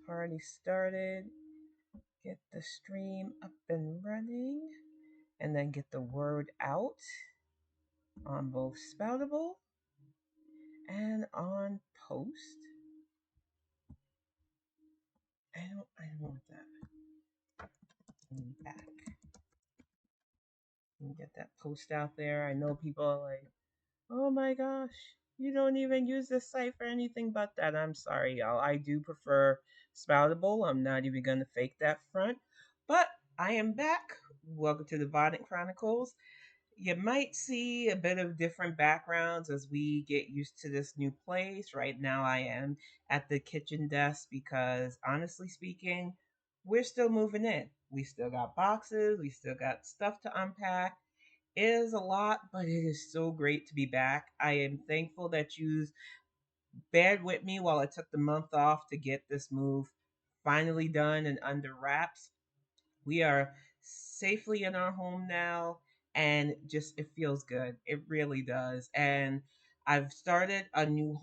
party started, get the stream up and running, and then get the word out on both Spoutable and on Post. I don't want that. Back. And get that post out there. I know people are like, oh my gosh, you don't even use this site for anything but that. I'm sorry, y'all. I do prefer Spoutable. I'm not even going to fake that front. But I am back. Welcome to the Bonnet Chronicles. You might see a bit of different backgrounds as we get used to this new place. Right now, I am at the kitchen desk because, honestly speaking, we're still moving in. We still got boxes, we still got stuff to unpack. It is a lot, but it is so great to be back. I am thankful that you bared with me while I took the month off to get this move finally done and under wraps. We are safely in our home now, and just it feels good. It really does. And I've started a new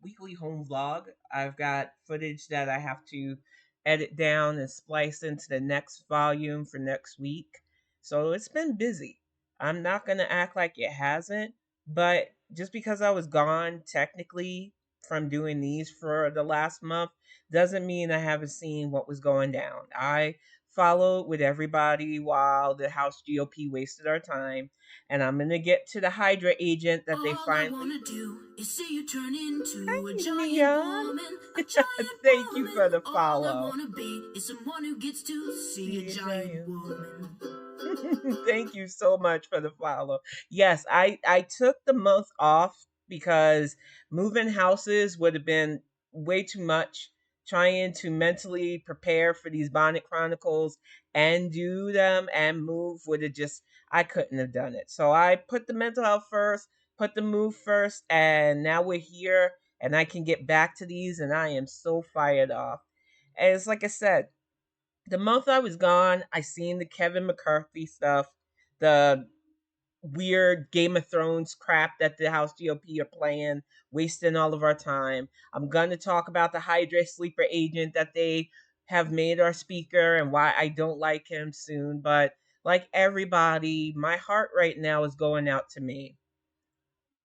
weekly home vlog. I've got footage that I have to edit down and splice into the next volume for next week. So it's been busy. I'm not going to act like it hasn't, but just because I was gone technically from doing these for the last month doesn't mean I haven't seen what was going down. I followed with everybody while the House GOP wasted our time. And I'm going to get to the Hydra agent that they finally. All I want to do is see you turn into a giant woman. A giant Thank you for the follow. All I want to be is someone who gets to see a giant woman. Thank you so much for the follow. Yes, I took the month off because moving houses would have been way too much. Trying to mentally prepare for these Bonnet Chronicles and do them and move would have just, I couldn't have done it. So I put the mental health first, put the move first, and now we're here and I can get back to these, and I am so fired off. And it's like I said, the month I was gone, I seen the Kevin McCarthy stuff, the weird Game of Thrones crap that the House GOP are playing, wasting all of our time. I'm going to talk about the Hydra sleeper agent that they have made our speaker and why I don't like him soon. But like everybody, my heart right now is going out to Maine.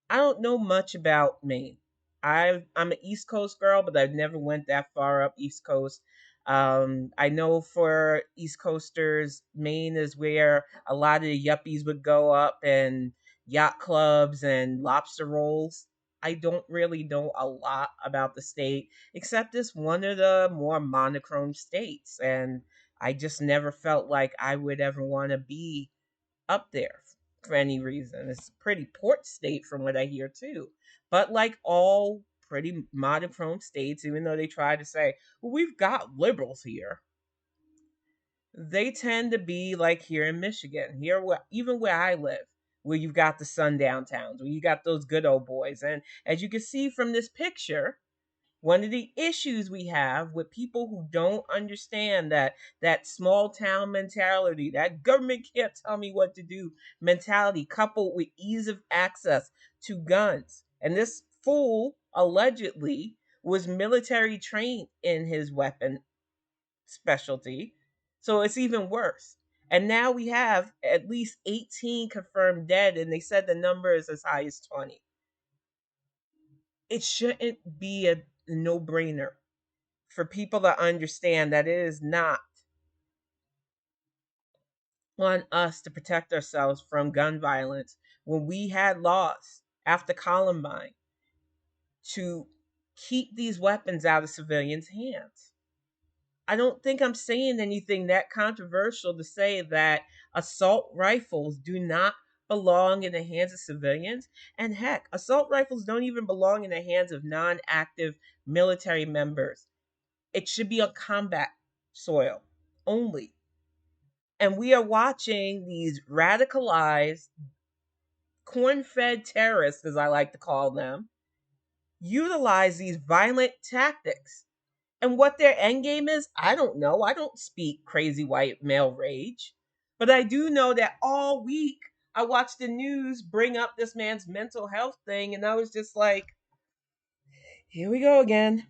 I don't know much about Maine. I'm an East Coast girl, but I've never went that far up East Coast. I know for East Coasters, Maine is where a lot of the yuppies would go up and yacht clubs and lobster rolls. I don't really know a lot about the state, except it's one of the more monochrome states. And I just never felt like I would ever want to be up there for any reason. It's a pretty port state from what I hear too. But like all pretty monochrome states, even though they try to say, well, we've got liberals here, they tend to be like here in Michigan, here where even where I live, where you've got the sundown towns, where you got those good old boys. And as you can see from this picture, one of the issues we have with people who don't understand that small town mentality, that government can't tell me what to do mentality, coupled with ease of access to guns. And this fool allegedly was military trained in his weapon specialty. So it's even worse. And now we have at least 18 confirmed dead, and they said the number is as high as 20. It shouldn't be a no brainer for people to understand that it is not on us to protect ourselves from gun violence when we had laws after Columbine to keep these weapons out of civilians' hands. I don't think I'm saying anything that controversial to say that assault rifles do not belong in the hands of civilians. And heck, assault rifles don't even belong in the hands of non active military members. It should be on combat soil only. And we are watching these radicalized, corn fed terrorists, as I like to call them, utilize these violent tactics. And what their end game is, I don't know. I don't speak crazy white male rage. But I do know that all week I watched the news bring up this man's mental health thing, and I was just like, here we go again.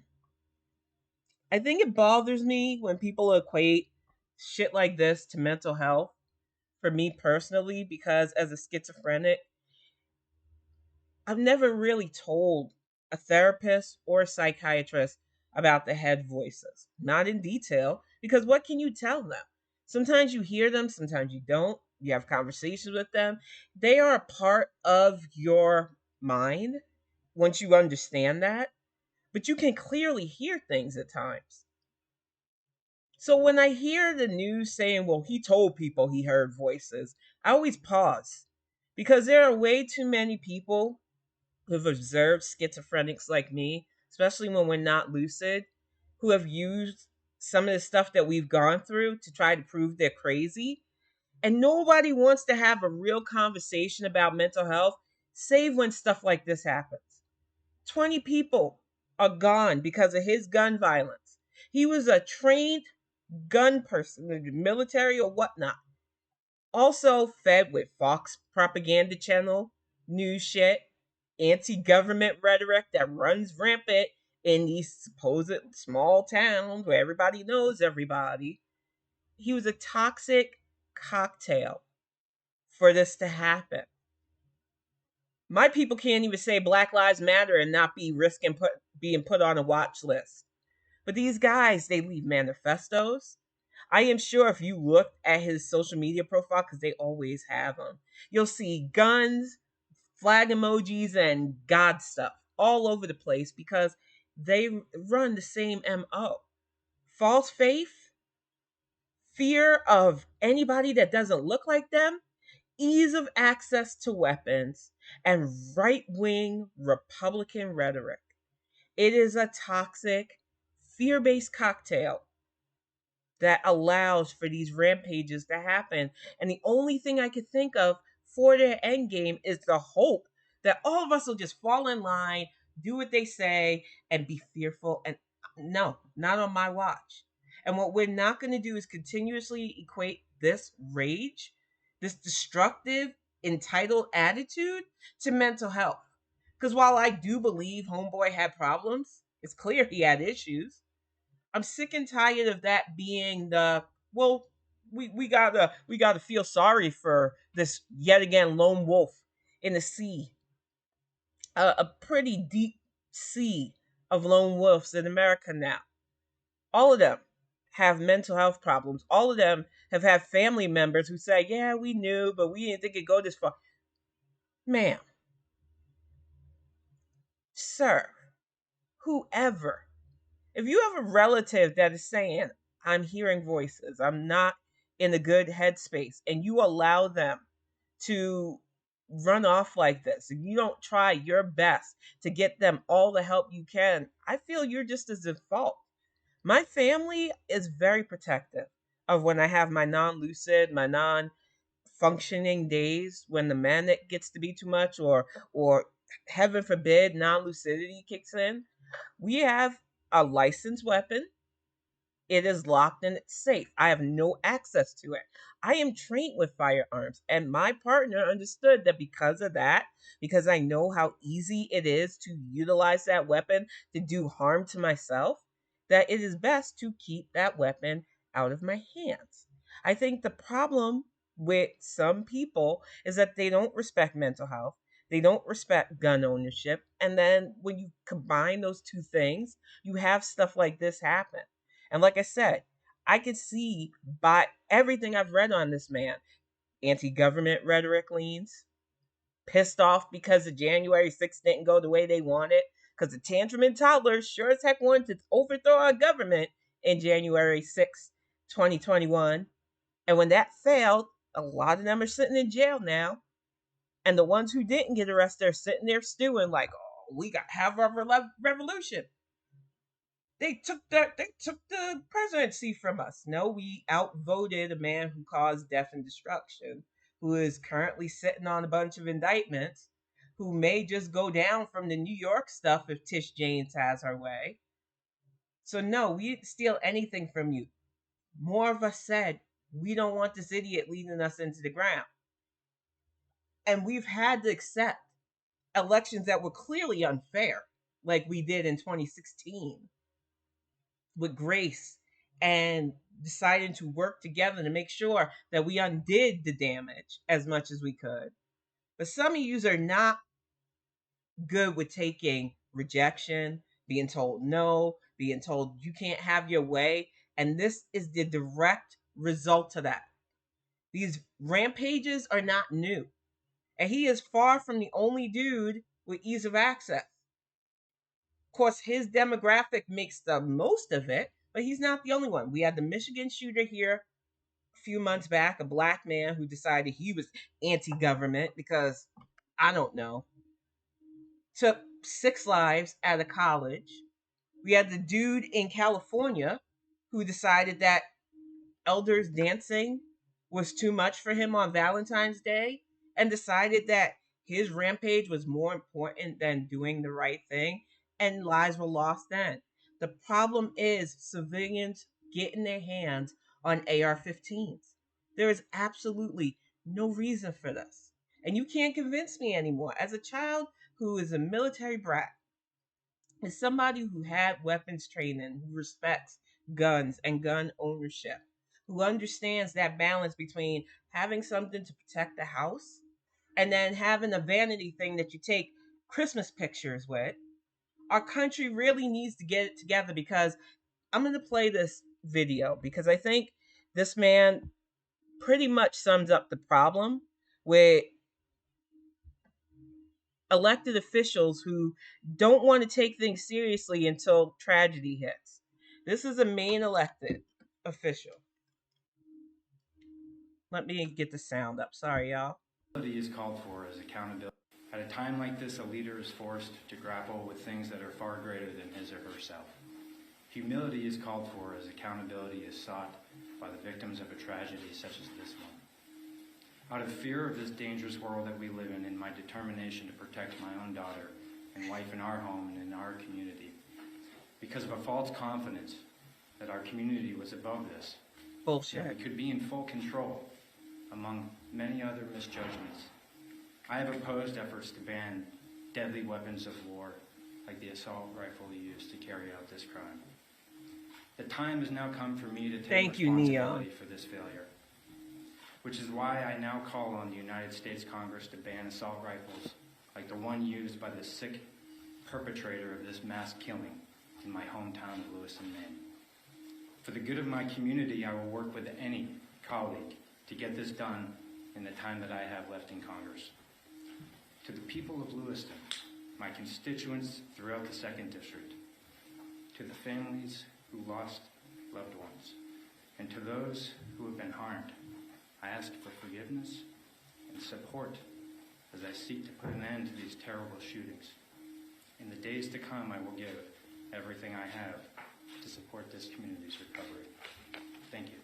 I think it bothers me when people equate shit like this to mental health, for me personally, because as a schizophrenic, I've never really told a therapist or a psychiatrist about the head voices, not in detail, because what can you tell them? Sometimes you hear them, sometimes you don't. You have conversations with them. They are a part of your mind once you understand that, but you can clearly hear things at times. So when I hear the news saying, well, he told people he heard voices, I always pause because there are way too many people who've observed schizophrenics like me, especially when we're not lucid, who have used some of the stuff that we've gone through to try to prove they're crazy. And nobody wants to have a real conversation about mental health, save when stuff like this happens. 20 people are gone because of his gun violence. He was a trained gun person, the military or whatnot. Also fed with Fox propaganda channel, news shit, anti-government rhetoric that runs rampant in these supposed small towns where everybody knows everybody. He was a toxic cocktail for this to happen. My people can't even say Black Lives Matter and not be risking being put on a watch list. But these guys, they leave manifestos. I am sure if you looked at his social media profile, because they always have them, you'll see guns, flag emojis, and God stuff all over the place because they run the same MO. False faith, fear of anybody that doesn't look like them, ease of access to weapons, and right wing Republican rhetoric. It is a toxic, fear based cocktail that allows for these rampages to happen. And the only thing I could think of for their end game is the hope that all of us will just fall in line, do what they say, and be fearful. And no, not on my watch. And what we're not going to do is continuously equate this rage, this destructive, entitled attitude to mental health. Because while I do believe Homeboy had problems, it's clear he had issues. I'm sick and tired of that being the well. We gotta feel sorry for this yet again lone wolf in the sea, a pretty deep sea of lone wolves in America now. All of them have mental health problems. All of them have had family members who say, "Yeah, we knew, but we didn't think it'd go this far." Ma'am, sir, whoever, if you have a relative that is saying, I'm hearing voices, I'm not in a good headspace, and you allow them to run off like this, and you don't try your best to get them all the help you can, I feel you're just as at fault. My family is very protective of when I have my non lucid, my non functioning days when the manic gets to be too much, or heaven forbid non lucidity kicks in. We have a licensed weapon. It is locked and it's safe. I have no access to it. I am trained with firearms, and my partner understood that because of that, because I know how easy it is to utilize that weapon to do harm to myself, that it is best to keep that weapon out of my hands. I think the problem with some people is that they don't respect mental health. They don't respect gun ownership. And then when you combine those two things, you have stuff like this happen. And like I said, I could see by everything I've read on this man, anti government rhetoric leans, pissed off because the January 6th didn't go the way they wanted, because the tantrum and toddlers sure as heck wanted to overthrow our government in January 6th, 2021. And when that failed, a lot of them are sitting in jail now. And the ones who didn't get arrested are sitting there stewing like, oh, we got to have our revolution. They took the presidency from us. No, we outvoted a man who caused death and destruction, who is currently sitting on a bunch of indictments, who may just go down from the New York stuff if Tish James has her way. So no, we didn't steal anything from you. More of us said we don't want this idiot leading us into the ground. And we've had to accept elections that were clearly unfair, like we did in 2016. with grace and deciding to work together to make sure that we undid the damage as much as we could. But some of you are not good with taking rejection, being told no, being told you can't have your way. And this is the direct result of that. These rampages are not new. And he is far from the only dude with ease of access. Of course, his demographic makes the most of it, but he's not the only one. We had the Michigan shooter here a few months back, a black man who decided he was anti government because, I don't know, took 6 lives at a college. We had the dude in California who decided that elders dancing was too much for him on Valentine's Day and decided that his rampage was more important than doing the right thing, and lives were lost then. The problem is civilians getting their hands on AR 15s. There is absolutely no reason for this. And you can't convince me anymore. As a child who is a military brat, is somebody who had weapons training, who respects guns and gun ownership, who understands that balance between having something to protect the house and then having a vanity thing that you take Christmas pictures with. Our country really needs to get it together, because I'm going to play this video because I think this man pretty much sums up the problem with elected officials who don't want to take things seriously until tragedy hits. This is a Maine elected official. Let me get the sound up. Sorry, y'all. Humility is called for as accountability. At a time like this, a leader is forced to grapple with things that are far greater than his or herself. Humility is called for as accountability is sought by the victims of a tragedy such as this one. Out of fear of this dangerous world that we live in my determination to protect my own daughter and wife in our home and in our community, because of a false confidence that our community was above this, Bullshit. that we could be in full control, among many other misjudgments, I have opposed efforts to ban deadly weapons of war like the assault rifle used to carry out this crime. The time has now come for me to take responsibility for this failure, which is why I now call on the United States Congress to ban assault rifles like the one used by the sick perpetrator of this mass killing in my hometown of Lewiston, Maine. For the good of my community, I will work with any colleague to get this done in the time that I have left in Congress. To the people of Lewiston, my constituents throughout the 2nd District, to the families who lost loved ones, and to those who have been harmed, I ask for forgiveness and support as I seek to put an end to these terrible shootings. In the days to come, I will give everything I have to support this community's recovery. Thank you.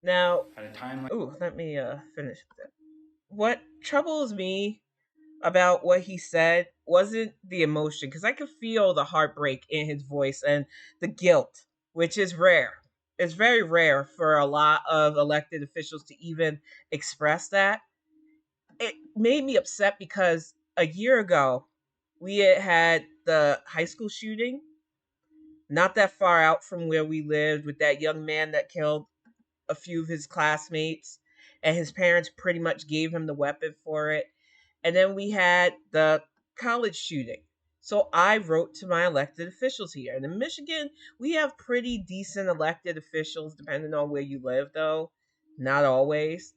Now, At a time like let me finish with it. What troubles me about what he said wasn't the emotion, because I could feel the heartbreak in his voice and the guilt, which is rare. It's very rare for a lot of elected officials to even express that. It made me upset because a year ago, we had the high school shooting, not that far out from where we lived, with that young man that killed a few of his classmates, and his parents pretty much gave him the weapon for it. And then we had the college shooting. So I wrote to my elected officials here. And in Michigan, we have pretty decent elected officials, depending on where you live, though. Not always.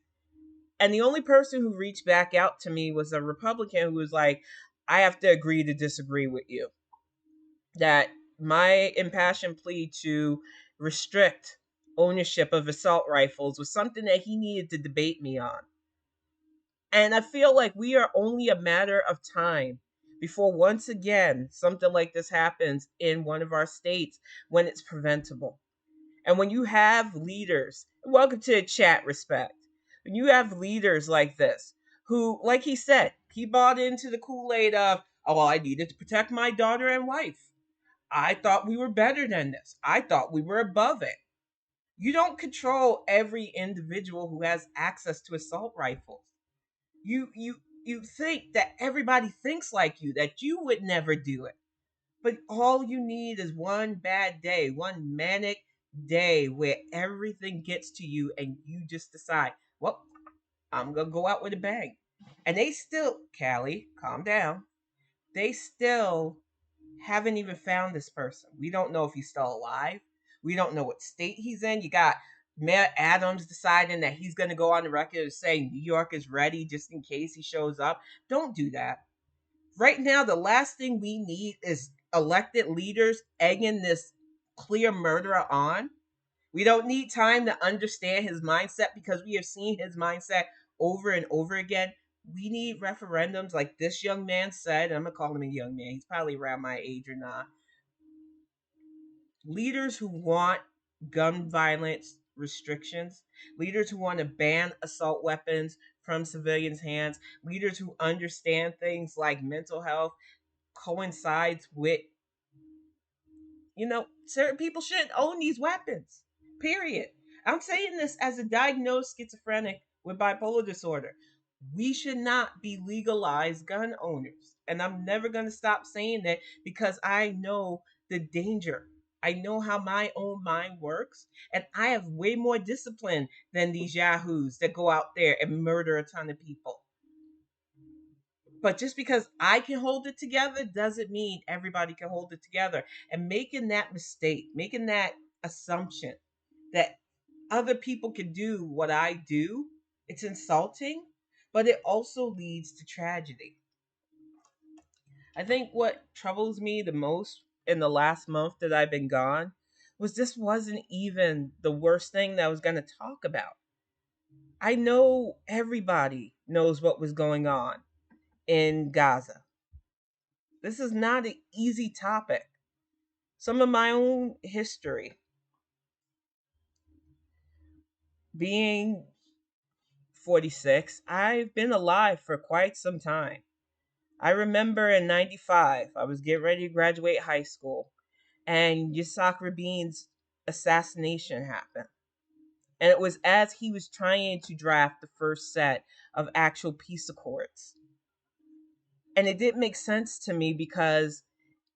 And the only person who reached back out to me was a Republican who was like, I have to agree to disagree with you. That my impassioned plea to restrict ownership of assault rifles was something that he needed to debate me on. And I feel like we are only a matter of time before once again something like this happens in one of our states when it's preventable. And when you have leaders, welcome to the chat, respect. When you have leaders like this, who, like he said, he bought into the Kool-Aid of, oh, well, I needed to protect my daughter and wife. I thought we were better than this. I thought we were above it. You don't control every individual who has access to assault rifles. You think that everybody thinks like you, that you would never do it. But all you need is one bad day, one manic day where everything gets to you and you just decide, well, I'm going to go out with a bang. And they still, Callie, calm down. They still haven't even found this person. We don't know if he's still alive. We don't know what state he's in. You got Mayor Adams deciding that he's going to go on the record and say New York is ready just in case he shows up. Don't do that. Right now, the last thing we need is elected leaders egging this clear murderer on. We don't need time to understand his mindset because we have seen his mindset over and over again. We need referendums like this young man said. I'm going to call him a young man. He's probably around my age or not. Leaders who want gun violence restrictions, leaders who want to ban assault weapons from civilians' hands, leaders who understand things like mental health coincides with, certain people shouldn't own these weapons. Period. I'm saying this as a diagnosed schizophrenic with bipolar disorder. We should not be legalized gun owners. And I'm never going to stop saying that because I know the danger. I know how my own mind works. And I have way more discipline than these yahoos that go out there and murder a ton of people. But just because I can hold it together doesn't mean everybody can hold it together. And making that mistake, making that assumption that other people can do what I do, it's insulting, but it also leads to tragedy. I think what troubles me the most in the last month that I've been gone was this wasn't even the worst thing that I was going to talk about. I know everybody knows what was going on in Gaza. This is not an easy topic. Some of my own history, being 46, I've been alive for quite some time. I remember in 95, I was getting ready to graduate high school, and Yitzhak Rabin's assassination happened. And it was as he was trying to draft the first set of actual peace accords. And it didn't make sense to me because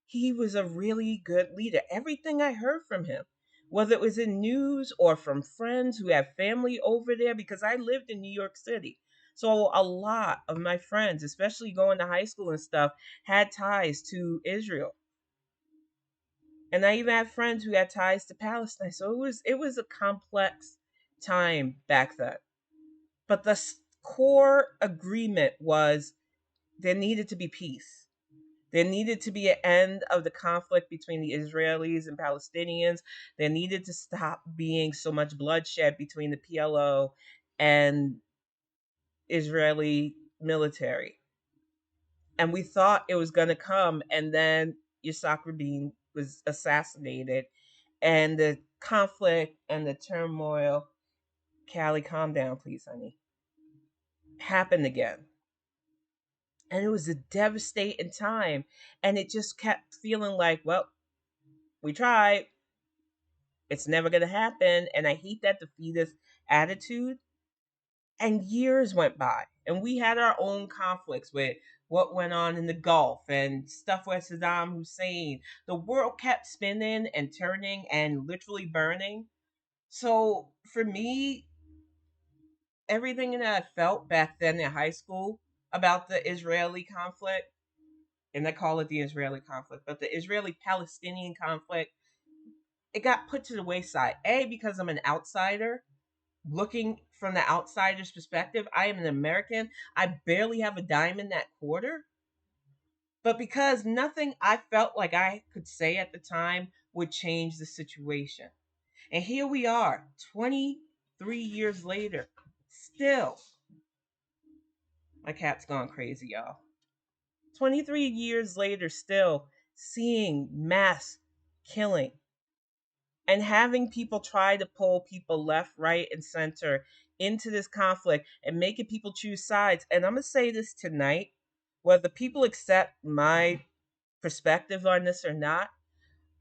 he was a really good leader. Everything I heard from him, whether it was in news or from friends who have family over there, because I lived in New York City. So a lot of my friends, especially going to high school and stuff, had ties to Israel. And I even had friends who had ties to Palestine. So it was a complex time back then. But the core agreement was there needed to be peace. There needed to be an end of the conflict between the Israelis and Palestinians. There needed to stop being so much bloodshed between the PLO and Israeli military. And we thought it was going to come, and then Yitzhak Rabin was assassinated, and the conflict and the turmoil, Callie, calm down, please, honey, happened again. And it was a devastating time. And it just kept feeling like, well, we tried. It's never going to happen. And I hate that defeatist attitude. And years went by. And we had our own conflicts with what went on in the Gulf and stuff with Saddam Hussein. The world kept spinning and turning and literally burning. So for me, everything that I felt back then in high school about the Israeli conflict, and they call it the Israeli conflict, but the Israeli Palestinian conflict, it got put to the wayside. A, because I'm an outsider, looking from the outsider's perspective. I am an American. I barely have a dime in that quarter. But because nothing I felt like I could say at the time would change the situation. And here we are, 23 years later, still. My cat's gone crazy, y'all. 23 years later, still seeing mass killing and having people try to pull people left, right, and center into this conflict and making people choose sides. And I'm going to say this tonight, whether people accept my perspective on this or not,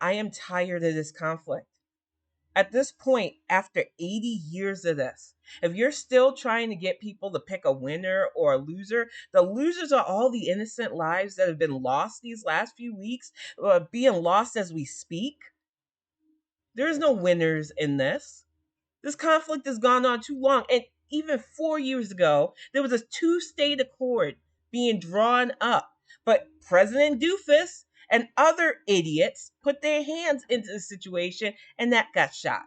I am tired of this conflict. At this point, after 80 years of this, if you're still trying to get people to pick a winner or a loser, the losers are all the innocent lives that have been lost these last few weeks, being lost as we speak. There's no winners in this. This conflict has gone on too long. And even 4 years ago, there was a two-state accord being drawn up. But President Doofus and other idiots put their hands into the situation, and that got shot.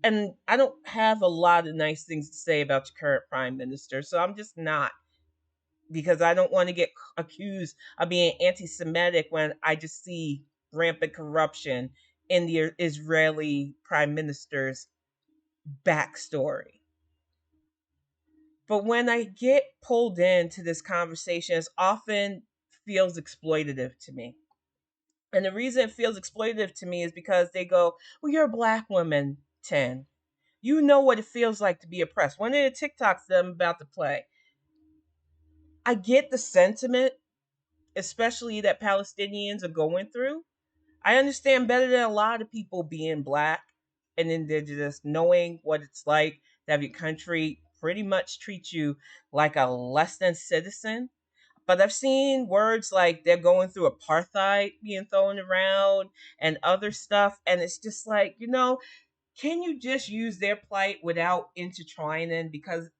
And I don't have a lot of nice things to say about your current prime minister, so I'm just not, because I don't want to get accused of being anti-Semitic when I just see rampant corruption in the Israeli prime minister's backstory. But when I get pulled into this conversation, it often feels exploitative to me. And the reason it feels exploitative to me is because they go, well, you're a black woman, 10. You know what it feels like to be oppressed. One of the TikToks that I'm about to play, I get the sentiment, especially that Palestinians are going through. I understand better than a lot of people being black and indigenous, knowing what it's like to have your country pretty much treat you like a less than citizen. But I've seen words like they're going through apartheid being thrown around and other stuff. And it's just like, can you just use their plight without intertwining? Because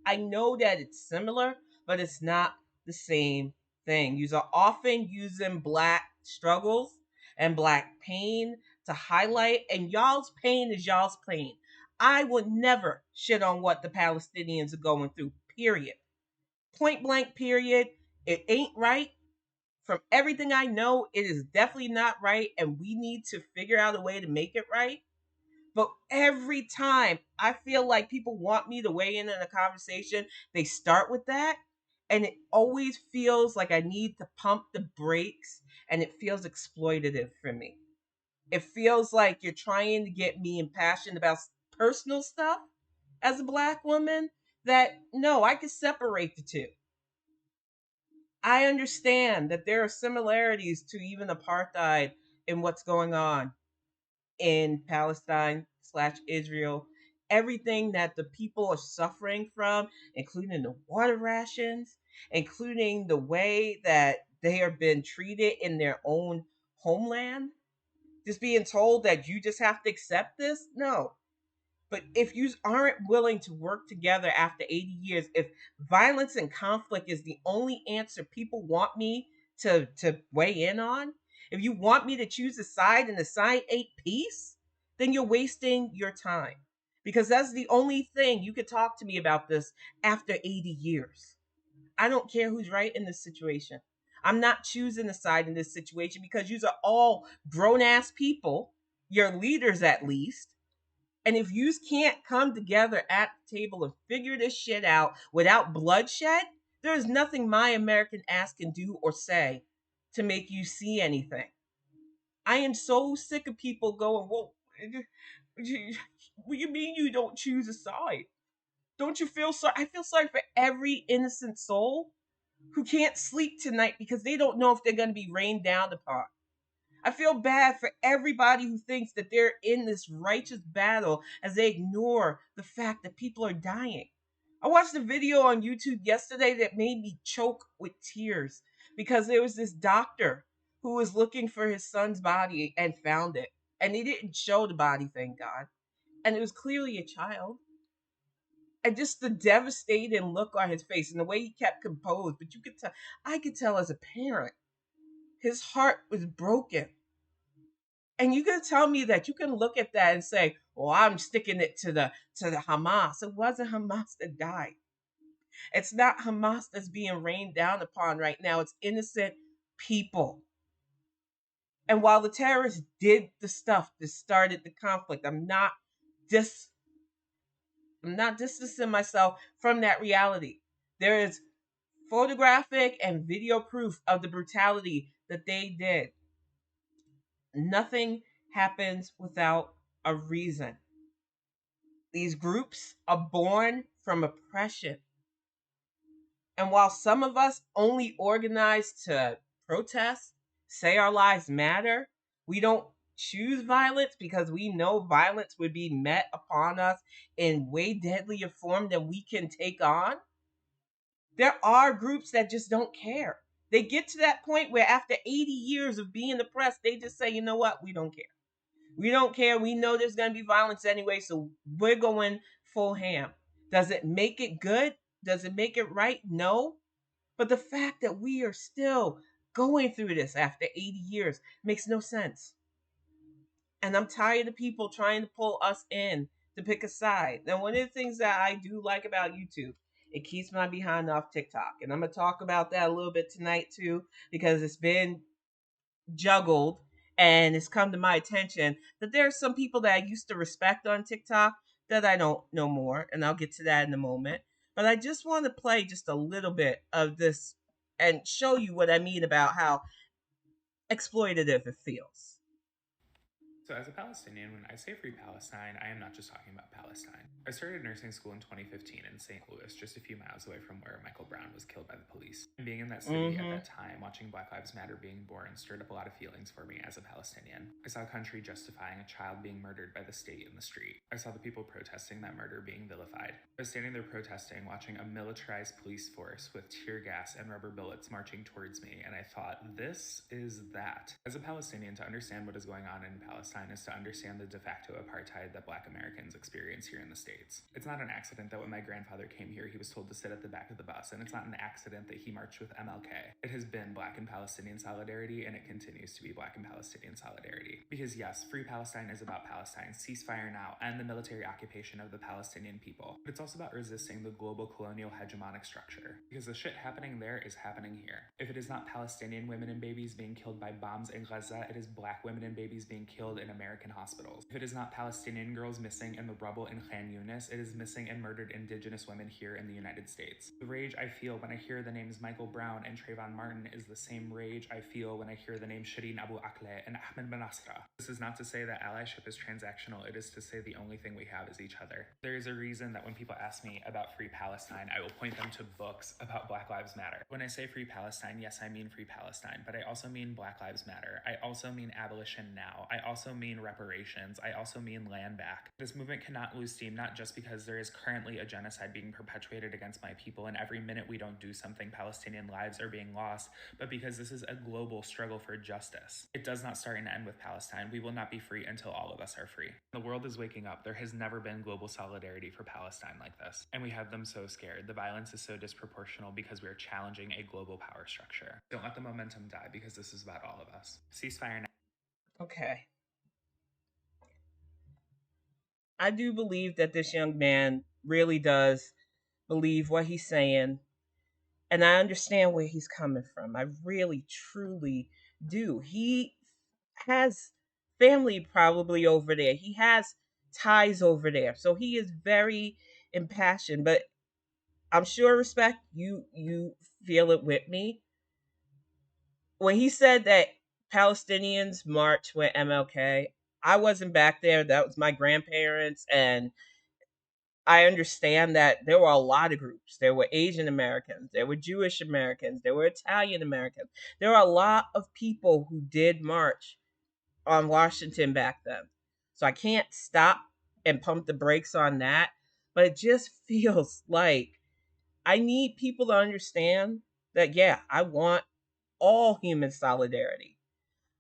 I know that it's similar, but it's not the same thing. You are often using black struggles and black pain to highlight, and y'all's pain is y'all's pain. I would never shit on what the Palestinians are going through, period. Point blank, period. It ain't right. From everything I know, it is definitely not right, and we need to figure out a way to make it right. But every time I feel like people want me to weigh in a conversation, they start with that. And it always feels like I need to pump the brakes, and it feels exploitative for me. It feels like you're trying to get me impassioned about personal stuff as a black woman, that no, I can separate the two. I understand that there are similarities to even apartheid in what's going on in Palestine slash Israel, everything that the people are suffering from, including the water rations, including the way that they are being treated in their own homeland. Just being told that you just have to accept this? No. But if you aren't willing to work together after 80 years, if violence and conflict is the only answer people want me to weigh in on, if you want me to choose a side and the side ain't peace, then you're wasting your time. Because that's the only thing you could talk to me about this after 80 years. I don't care who's right in this situation. I'm not choosing a side in this situation because you are all grown ass people, your leaders at least, and if you can't come together at the table and figure this shit out without bloodshed, there is nothing my American ass can do or say to make you see anything. I am so sick of people going, well, what do you mean you don't choose a side? Don't you feel sorry? I feel sorry for every innocent soul who can't sleep tonight because they don't know if they're going to be rained down upon. I feel bad for everybody who thinks that they're in this righteous battle as they ignore the fact that people are dying. I watched a video on YouTube yesterday that made me choke with tears because there was this doctor who was looking for his son's body and found it. And he didn't show the body, thank God. And it was clearly a child. And just the devastating look on his face and the way he kept composed. But you could tell, I could tell as a parent, his heart was broken. And you can tell me that you can look at that and say, "Well, I'm sticking it to the Hamas." It wasn't Hamas that died. It's not Hamas that's being rained down upon right now. It's innocent people. And while the terrorists did the stuff that started the conflict, dis I'm not distancing myself from that reality. There is photographic and video proof of the brutality that they did. Nothing happens without a reason. These groups are born from oppression. And while some of us only organize to protest, say our lives matter, we don't choose violence because we know violence would be met upon us in way deadlier form than we can take on. There are groups that just don't care. They get to that point where after 80 years of being oppressed, they just say, you know what, we don't care. We don't care. We know there's going to be violence anyway, so we're going full ham. Does it make it good? Does it make it right? No. But the fact that we are still going through this after 80 years makes no sense. And I'm tired of people trying to pull us in to pick a side. Now, one of the things that I do like about YouTube, it keeps my behind off TikTok. And I'm going to talk about that a little bit tonight too, because it's been juggled and it's come to my attention that there are some people that I used to respect on TikTok that I don't know more. And I'll get to that in a moment. But I just want to play just a little bit of this and show you what I mean about how exploitative it feels. So, as a Palestinian, when I say free Palestine, I am not just talking about Palestine. I started nursing school in 2015 in St. Louis, just a few miles away from where Michael Brown was killed by the police. And being in that city at Mm-hmm. that time, watching Black Lives Matter being born stirred up a lot of feelings for me as a Palestinian. I saw a country justifying a child being murdered by the state in the street. I saw the people protesting that murder being vilified. I was standing there protesting, watching a militarized police force with tear gas and rubber bullets marching towards me, and I thought, this is that. As a Palestinian, to understand what is going on in Palestine is to understand the de facto apartheid that Black Americans experience here in the States. It's not an accident that when my grandfather came here, he was told to sit at the back of the bus, and it's not an accident that he marched with MLK. It has been Black and Palestinian solidarity, and it continues to be Black and Palestinian solidarity. Because yes, Free Palestine is about Palestine, ceasefire now, and the military occupation of the Palestinian people. But it's also about resisting the global colonial hegemonic structure. Because the shit happening there is happening here. If it is not Palestinian women and babies being killed by bombs in Gaza, it is Black women and babies being killed in American hospitals. If it is not Palestinian girls missing in the rubble in Khan Yunis, it is missing and murdered indigenous women here in the United States. The rage I feel when I hear the names Michael Brown and Trayvon Martin is the same rage I feel when I hear the name Shireen Abu Akleh and Ahmed Benasra. This is not to say that allyship is transactional, it is to say the only thing we have is each other. There is a reason that when people ask me about Free Palestine, I will point them to books about Black Lives Matter. When I say Free Palestine, yes, I mean Free Palestine, but I also mean Black Lives Matter. I also mean abolition now. I also mean reparations. I also mean land back. This movement cannot lose steam, not just because there is currently a genocide being perpetuated against my people, and every minute we don't do something, Palestinian lives are being lost, but because this is a global struggle for justice. It does not start and end with Palestine. We will not be free until all of us are free. The world is waking up. There has never been global solidarity for Palestine like this, and we have them so scared. The violence is so disproportional because we are challenging a global power structure. Don't let the momentum die because this is about all of us. Ceasefire now. Okay. I do believe that this young man really does believe what he's saying. And I understand where he's coming from. I really, truly do. He has family probably over there, he has ties over there. So he is very impassioned. But I'm sure, respect, you feel it with me. When he said that Palestinians march with MLK, I wasn't back there. That was my grandparents, and I understand that there were a lot of groups. There were Asian Americans, there were Jewish Americans, there were Italian Americans. There were a lot of people who did march on Washington back then. So I can't stop and pump the brakes on that. But it just feels like I need people to understand that, yeah, I want all human solidarity.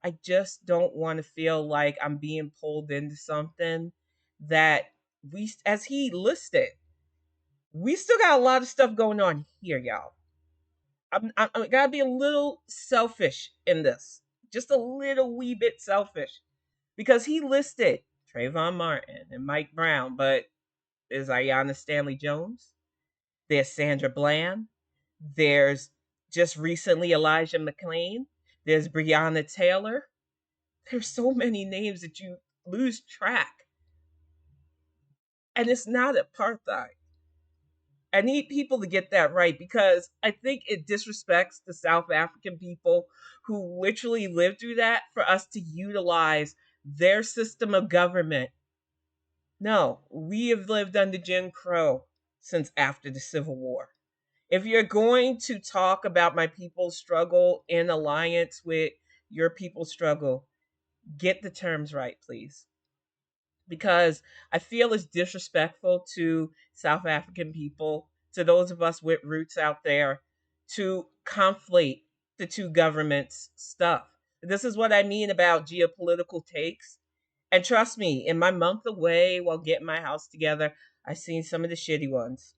I just don't want to feel like I'm being pulled into something that as he listed, we still got a lot of stuff going on here, y'all. I gotta be a little selfish in this, just a little wee bit selfish, because he listed Trayvon Martin and Mike Brown, but there's Ayanna Stanley Jones, there's Sandra Bland, there's just recently Elijah McClain, there's Breonna Taylor. There's so many names that you lose track, and it's not apartheid. I need people to get that right because I think it disrespects the South African people who literally lived through that for us to utilize their system of government. No, we have lived under Jim Crow since after the Civil War. If you're going to talk about my people's struggle in alliance with your people's struggle, Get the terms right, please, because I feel it's disrespectful to South African people, to those of us with roots out there, to conflate the two governments' stuff. This is what I mean about geopolitical takes. And trust me, in my month away while getting my house together, I've seen some of the shitty ones.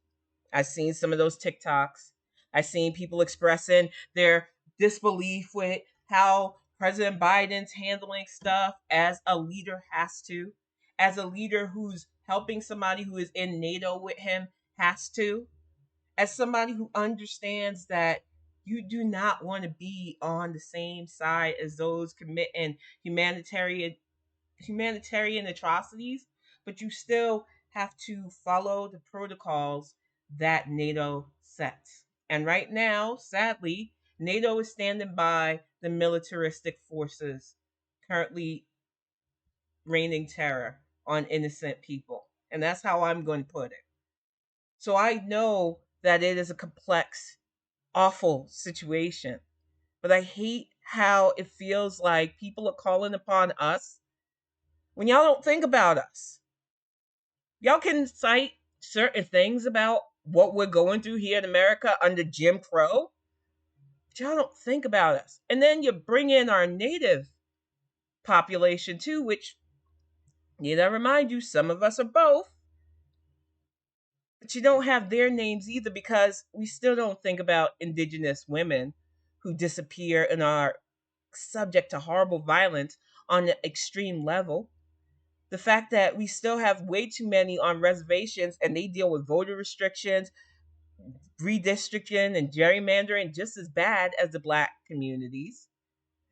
I've seen some of those TikToks. I've seen people expressing their disbelief with how President Biden's handling stuff as a leader has to, as a leader who's helping somebody who is in NATO with him has to, as somebody who understands that you do not want to be on the same side as those committing humanitarian atrocities, but you still have to follow the protocols that NATO sets. And right now, sadly, NATO is standing by the militaristic forces currently raining terror on innocent people. And that's how I'm going to put it. So I know that it is a complex, awful situation, but I hate how it feels like people are calling upon us when y'all don't think about us. Y'all can cite certain things about what we're going through here in America under Jim Crow, but y'all don't think about us. And then you bring in our native population too, which need I remind you, some of us are both, but you don't have their names either because we still don't think about indigenous women who disappear and are subject to horrible violence on an extreme level. The fact that we still have way too many on reservations and they deal with voter restrictions, redistricting, and gerrymandering just as bad as the black communities.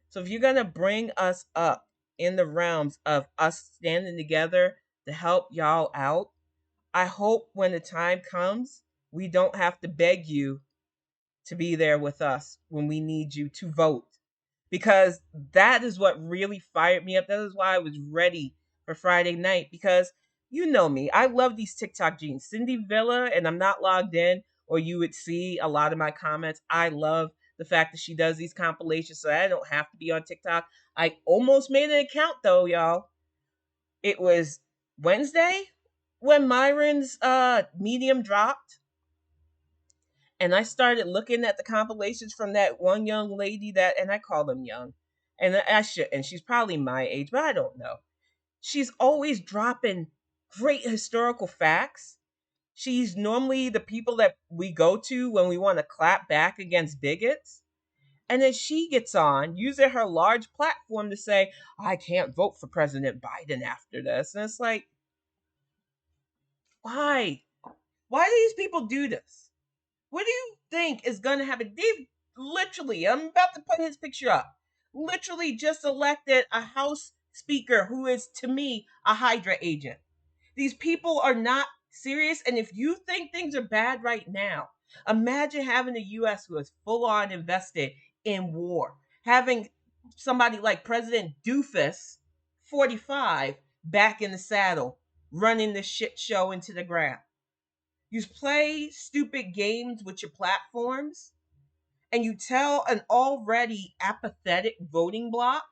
So if you're going to bring us up in the realms of us standing together to help y'all out, I hope when the time comes, we don't have to beg you to be there with us when we need you to vote, because that is what really fired me up. That is why I was ready for Friday night, because you know me, I love these TikTok genes. Cindy Villa, and I'm not logged in, or you would see a lot of my comments. I love the fact that she does these compilations so I don't have to be on TikTok. I almost made an account though, y'all. It was Wednesday when Myron's medium dropped, and I started looking at the compilations from that one young lady that, and I call them young, and I should, and she's probably my age, but I don't know. She's always dropping great historical facts. She's normally the people that we go to when we want to clap back against bigots. And then she gets on using her large platform to say, I can't vote for President Biden after this. And it's like, why? Why do these people do this? What do you think is going to happen? They've literally, I'm about to put his picture up, literally just elected a House Speaker who is, to me, a Hydra agent. These people are not serious. And if you think things are bad right now, imagine having a U.S. who is full on invested in war, having somebody like President Doofus, 45, back in the saddle, running the shit show into the ground. You play stupid games with your platforms and you tell an already apathetic voting bloc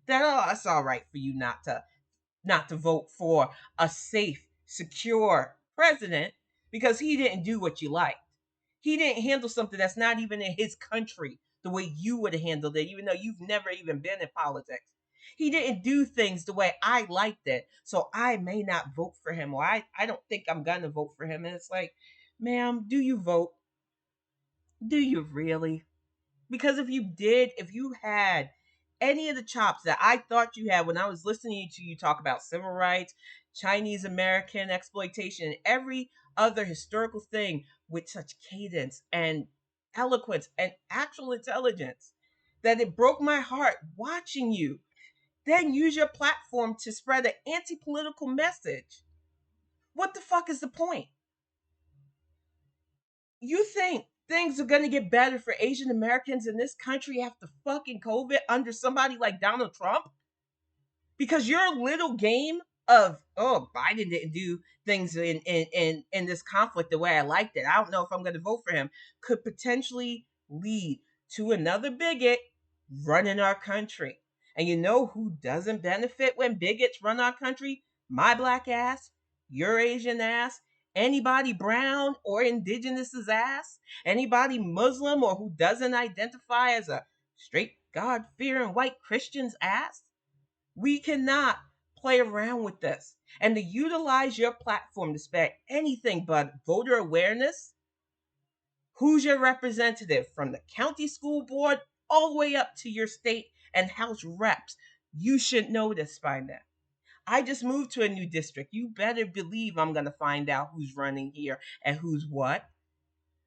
that, oh, it's all right for you not to vote for a safe, secure president because he didn't do what you liked. He didn't handle something that's not even in his country the way you would have handled it, even though you've never even been in politics. He didn't do things the way I liked it, so I may not vote for him, or I don't think I'm gonna vote for him. And it's like, ma'am, do you vote? Do you really? Because if you did, if you had any of the chops that I thought you had when I was listening to you talk about civil rights, Chinese American exploitation, and every other historical thing with such cadence and eloquence and actual intelligence, that it broke my heart watching you then use your platform to spread an anti political message. What the fuck is the point? You think things are going to get better for Asian Americans in this country after fucking COVID under somebody like Donald Trump? Because your little game of, oh, Biden didn't do things in this conflict the way I liked it, I don't know if I'm going to vote for him, could potentially lead to another bigot running our country. And you know who doesn't benefit when bigots run our country? My black ass, your Asian ass, anybody brown or indigenous' ass, anybody Muslim or who doesn't identify as a straight God fearing white Christian's ass. We cannot play around with this. And to utilize your platform to spread anything but voter awareness, who's your representative from the county school board all the way up to your state and house reps? You should know this by now. I just moved to a new district. You better believe I'm going to find out who's running here and who's what.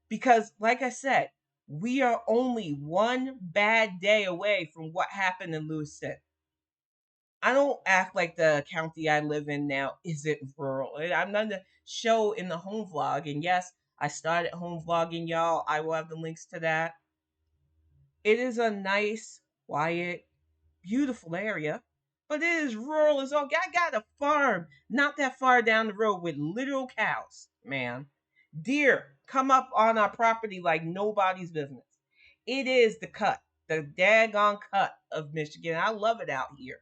Because, like I said, we are only one bad day away from what happened in Lewiston. I don't act like the county I live in now isn't rural. I'm on the show in the home vlog, and yes, I started home vlogging, y'all. I will have the links to that. It is a nice, quiet, beautiful area, but it is rural as all. I got a farm not that far down the road with literal cows, man. Deer come up on our property like nobody's business. It is the cut, the daggone cut of Michigan. I love it out here.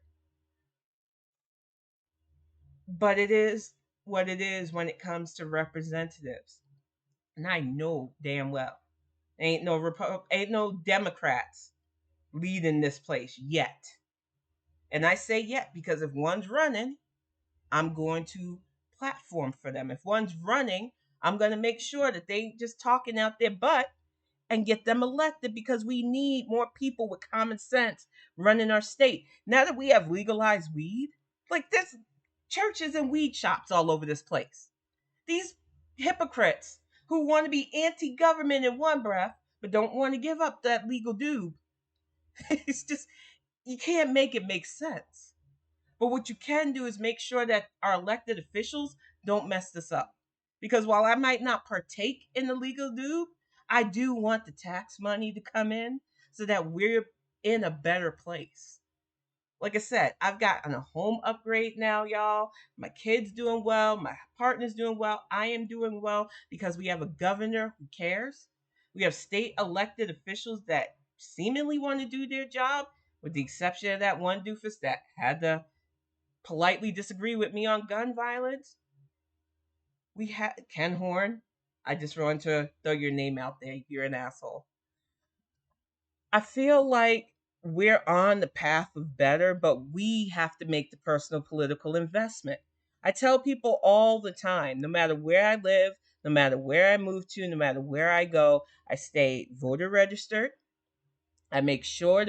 But it is what it is when it comes to representatives. And I know damn well ain't no Democrats leading this place yet. And I say yet because if one's running, I'm going to platform for them. If one's running, I'm going to make sure that they just talking out their butt and get them elected because we need more people with common sense running our state. Now that we have legalized weed, like there's churches and weed shops all over this place. These hypocrites who want to be anti-government in one breath but don't want to give up that legal dube. It's just you can't make it make sense. But what you can do is make sure that our elected officials don't mess this up. Because while I might not partake in the legal dube, I do want the tax money to come in so that we're in a better place. Like I said, I've gotten a home upgrade now, y'all. My kids doing well, my partner's doing well, I am doing well because we have a governor who cares. We have state elected officials that seemingly want to do their job, with the exception of that one doofus that had to politely disagree with me on gun violence. We had Ken Horn. I just want to throw your name out there. You're an asshole. I feel like we're on the path of better, but we have to make the personal political investment. I tell people all the time, no matter where I live, no matter where I move to, no matter where I go, I stay voter registered. I make sure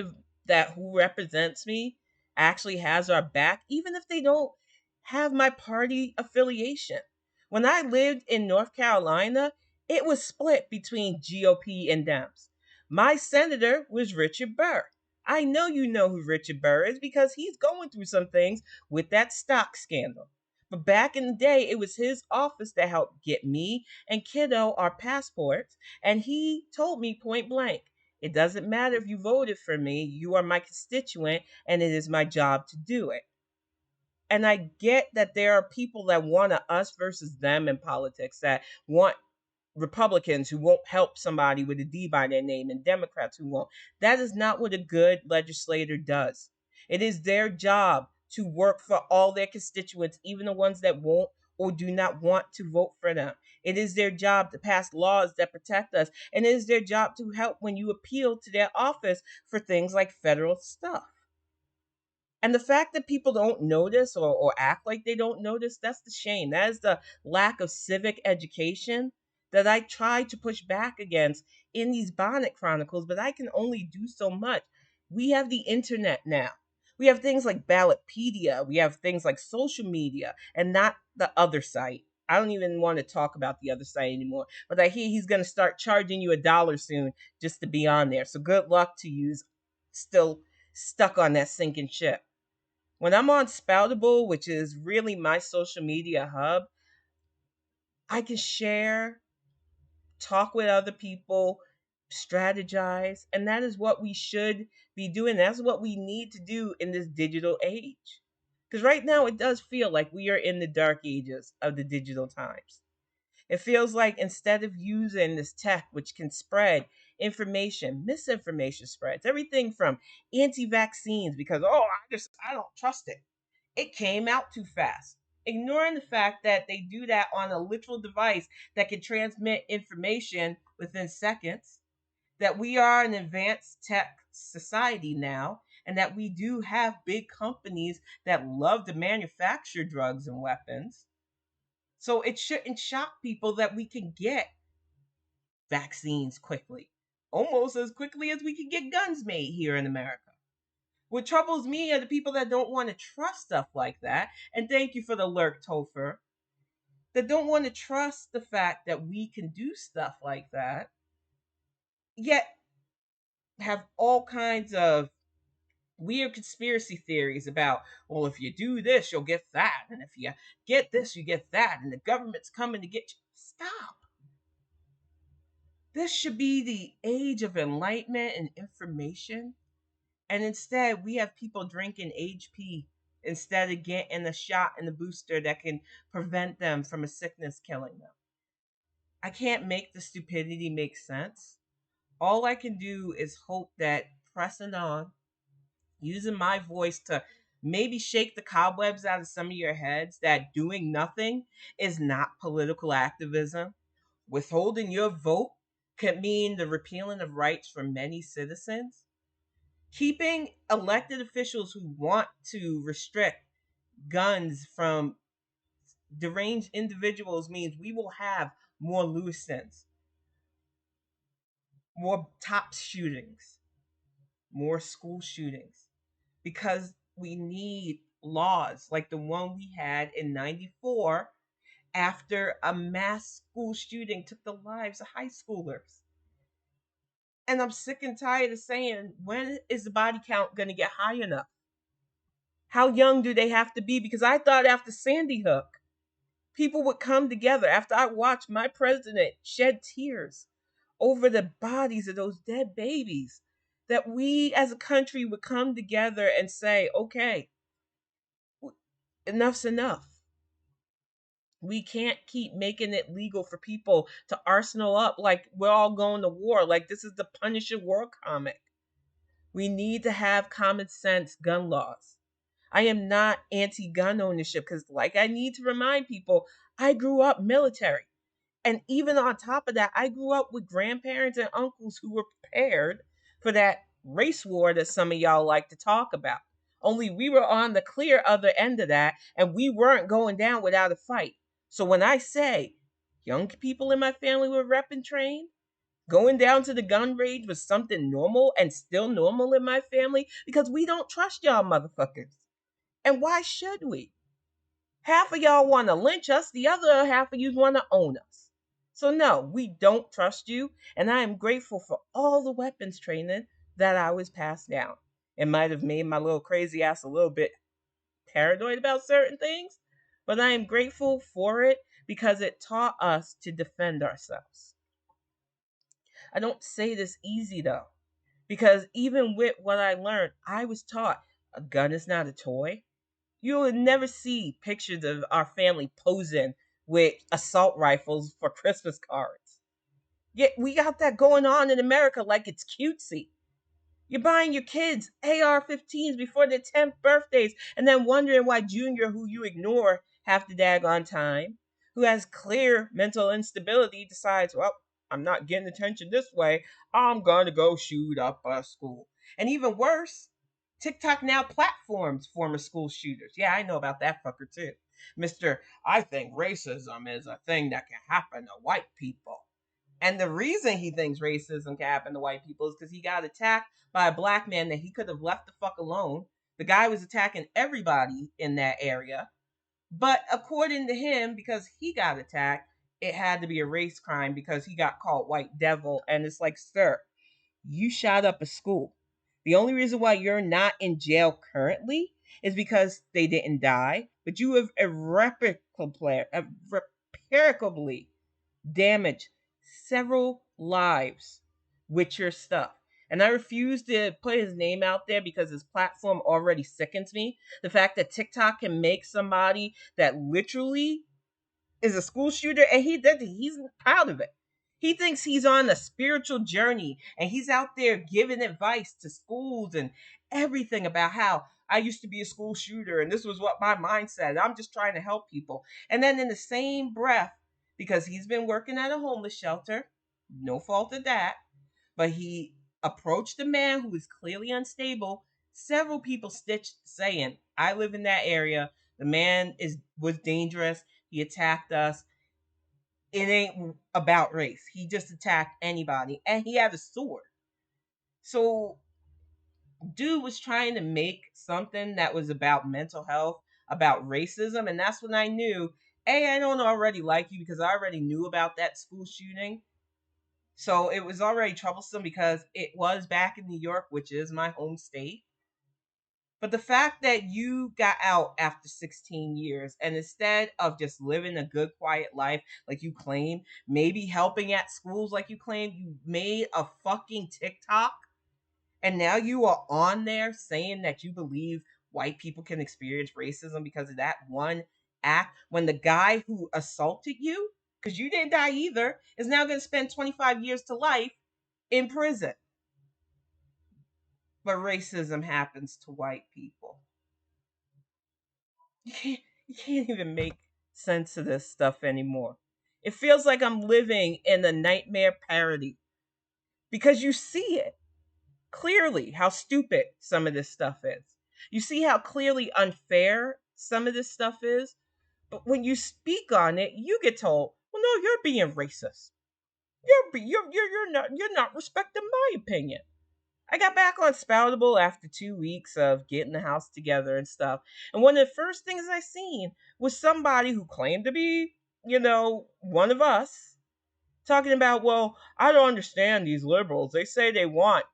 that who represents me actually has our back, even if they don't have my party affiliation. When I lived in North Carolina, it was split between GOP and Dems. My senator was Richard Burr. I know you know who Richard Burr is because he's going through some things with that stock scandal. But back in the day, it was his office that helped get me and kiddo our passports, and he told me point blank, it doesn't matter if you voted for me, you are my constituent, and it is my job to do it. And I get that there are people that want a us versus them in politics, that want Republicans who won't help somebody with a D by their name and Democrats who won't. That is not what a good legislator does. It is their job to work for all their constituents, even the ones that won't or do not want to vote for them. It is their job to pass laws that protect us, and it is their job to help when you appeal to their office for things like federal stuff. And the fact that people don't notice or act like they don't notice, that's the shame. That is the lack of civic education that I try to push back against in these Bonnet Chronicles, but I can only do so much. We have the internet now. We have things like Ballotpedia. We have things like social media and not the other site. I don't even want to talk about the other site anymore, but I hear he's going to start charging you $1 soon just to be on there. So good luck to you still stuck on that sinking ship. When I'm on Spoutable, which is really my social media hub, I can share, talk with other people, strategize, and that is what we should be doing. That's what we need to do in this digital age. Because right now it does feel like we are in the dark ages of the digital times. It feels like instead of using this tech, which can spread information, misinformation spreads, everything from anti-vaccines because I don't trust it. It came out too fast. Ignoring the fact that they do that on a literal device that can transmit information within seconds, that we are an advanced tech society now, and that we do have big companies that love to manufacture drugs and weapons. So it shouldn't shock people that we can get vaccines quickly, almost as quickly as we can get guns made here in America. What troubles me are the people that don't want to trust stuff like that. And thank you for the lurk, Topher. That don't want to trust the fact that we can do stuff like that, yet have all kinds of weird conspiracy theories about, well, if you do this, you'll get that. And if you get this, you get that. And the government's coming to get you. Stop. This should be the age of enlightenment and information. And instead, we have people drinking HP instead of getting a shot and a booster that can prevent them from a sickness killing them. I can't make the stupidity make sense. All I can do is hope that pressing on, using my voice to maybe shake the cobwebs out of some of your heads that doing nothing is not political activism. Withholding your vote could mean the repealing of rights for many citizens. Keeping elected officials who want to restrict guns from deranged individuals means we will have more Lewisons, more top shootings, more school shootings, because we need laws like the one we had in 94 after a mass school shooting took the lives of high schoolers. And I'm sick and tired of saying, when is the body count going to get high enough? How young do they have to be? Because I thought after Sandy Hook, people would come together after I watched my president shed tears over the bodies of those dead babies, that we as a country would come together and say, okay, enough's enough. We can't keep making it legal for people to arsenal up like we're all going to war, like this is the Punisher war comic. We need to have common sense gun laws. I am not anti gun ownership because, like, I need to remind people, I grew up military. And even on top of that, I grew up with grandparents and uncles who were prepared for that race war that some of y'all like to talk about. Only we were on the clear other end of that, and we weren't going down without a fight. So when I say young people in my family were rep and trained, going down to the gun range was something normal and still normal in my family because we don't trust y'all motherfuckers. And why should we? Half of y'all want to lynch us, the other half of you want to own us. So, no, we don't trust you, and I am grateful for all the weapons training that I was passed down. It might have made my little crazy ass a little bit paranoid about certain things, but I am grateful for it because it taught us to defend ourselves. I don't say this easy though, because even with what I learned, I was taught a gun is not a toy. You would never see pictures of our family posing with assault rifles for Christmas cards. Yet we got that going on in America like it's cutesy. You're buying your kids AR-15s before their 10th birthdays and then wondering why Junior, who you ignore half the daggone time, who has clear mental instability, decides, well, I'm not getting attention this way. I'm going to go shoot up a school. And even worse, TikTok now platforms former school shooters. Yeah, I know about that fucker too. Mr. I think racism is a thing that can happen to white people. And the reason he thinks racism can happen to white people is because he got attacked by a black man that he could have left the fuck alone. The guy was attacking everybody in that area. But according to him, because he got attacked, it had to be a race crime because he got called white devil. And it's like, sir, you shot up a school. The only reason why you're not in jail currently is because they didn't die, but you have irreparably damaged several lives with your stuff. And I refuse to put his name out there because his platform already sickens me. The fact that TikTok can make somebody that literally is a school shooter and he's proud of it. He thinks he's on a spiritual journey and he's out there giving advice to schools and everything about how I used to be a school shooter and this was what my mindset. I'm just trying to help people. And then in the same breath, because he's been working at a homeless shelter, no fault of that, but he approached a man who was clearly unstable. Several people stitched saying, I live in that area. The man is was dangerous. He attacked us. It ain't about race. He just attacked anybody. And he had a sword. So dude was trying to make something that was about mental health, about racism, and that's when I knew, A, I don't already like you because I already knew about that school shooting. So it was already troublesome because it was back in New York, which is my home state. But the fact that you got out after 16 years and instead of just living a good, quiet life like you claim, maybe helping at schools like you claim, you made a fucking TikTok and now you are on there saying that you believe white people can experience racism because of that one act when the guy who assaulted you, because you didn't die either, is now going to spend 25 years to life in prison. But racism happens to white people. You can't even make sense of this stuff anymore. It feels like I'm living in a nightmare parody because you see it clearly how stupid some of this stuff is. You see how clearly unfair some of this stuff is. But when you speak on it, you get told, "Well, no, you're being racist. You're not respecting my opinion." I got back on Spoutable after 2 weeks of getting the house together and stuff. And one of the first things I seen was somebody who claimed to be, one of us talking about, well, I don't understand these liberals. They say they want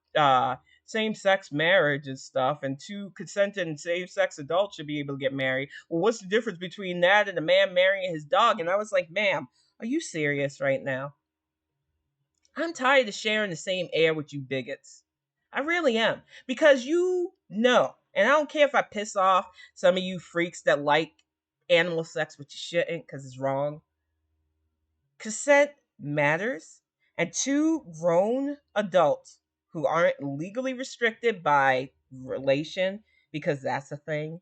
same sex marriage and stuff, and two consenting same sex adults should be able to get married. Well, what's the difference between that and a man marrying his dog? And I was like, ma'am, are you serious right now? I'm tired of sharing the same air with you bigots. I really am. Because you know, and I don't care if I piss off some of you freaks that like animal sex, which you shouldn't because it's wrong. Consent matters. And two grown adults who aren't legally restricted by relation, because that's a thing,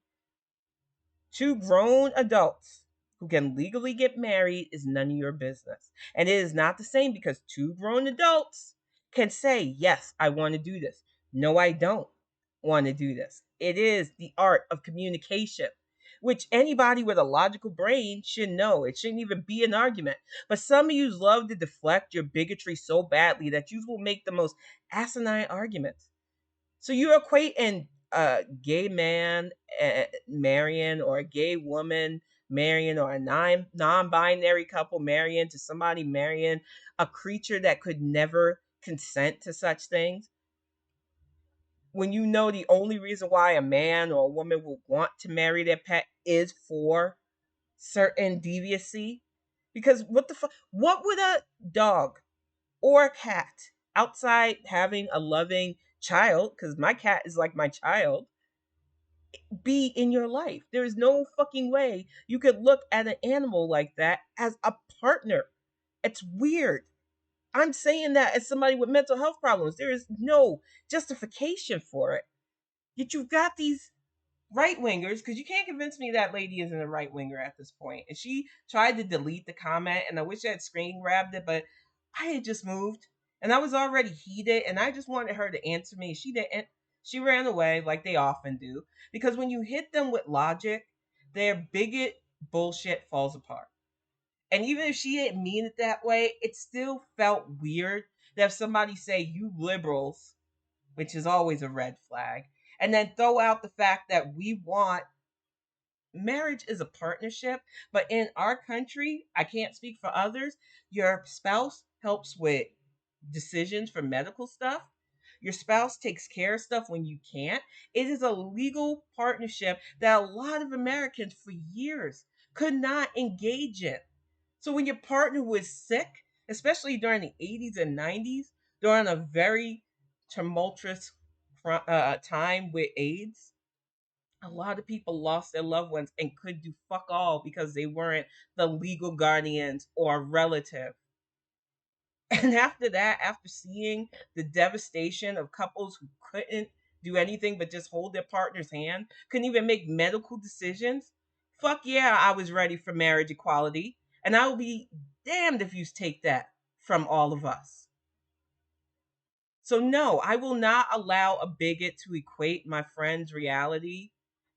two grown adults who can legally get married is none of your business. And it is not the same because two grown adults can say, yes, I want to do this. No, I don't want to do this. It is the art of communication, which anybody with a logical brain should know. It shouldn't even be an argument. But some of you love to deflect your bigotry so badly that you will make the most asinine arguments. So you equate a gay man marrying, or a gay woman marrying, or a non-binary couple marrying to somebody marrying a creature that could never consent to such things, when you know the only reason why a man or a woman will want to marry their pet is for certain deviancy. Because what the fuck? What would a dog or a cat, outside having a loving child, because my cat is like my child, be in your life? There is no fucking way you could look at an animal like that as a partner. It's weird. I'm saying that as somebody with mental health problems. There is no justification for it. Yet you've got these right wingers, because you can't convince me that lady isn't a right winger at this point. And she tried to delete the comment, and I wish I had screen grabbed it, but I had just moved and I was already heated, and I just wanted her to answer me. She didn't. She ran away like they often do, because when you hit them with logic, their bigot bullshit falls apart. And even if she didn't mean it that way, it still felt weird that if somebody say you liberals, which is always a red flag, and then throw out the fact that we want marriage is a partnership, but in our country, I can't speak for others, your spouse helps with decisions for medical stuff. Your spouse takes care of stuff when you can't. It is a legal partnership that a lot of Americans for years could not engage in. So when your partner was sick, especially during the 80s and 90s, during a very tumultuous time with AIDS, a lot of people lost their loved ones and could do fuck all because they weren't the legal guardians or relative. And after that, after seeing the devastation of couples who couldn't do anything but just hold their partner's hand, couldn't even make medical decisions, fuck yeah, I was ready for marriage equality. And I will be damned if you take that from all of us. So, no, I will not allow a bigot to equate my friend's reality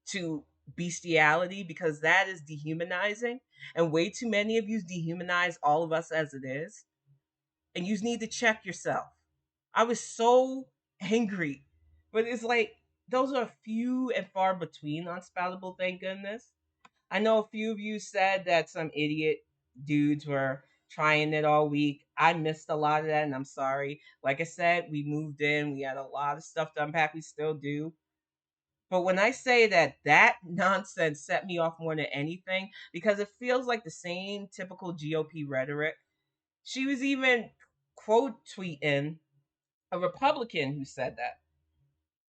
to bestiality because that is dehumanizing. And way too many of you dehumanize all of us as it is. And you need to check yourself. I was so angry. But it's like those are few and far between unspoutable, thank goodness. I know a few of you said that some idiot dudes were trying it all week. I missed a lot of that and I'm sorry. Like I said, we moved in, we had a lot of stuff to unpack, we still do. But when I say that that nonsense set me off more than anything, because it feels like the same typical GOP rhetoric. She was even quote tweeting a Republican who said that.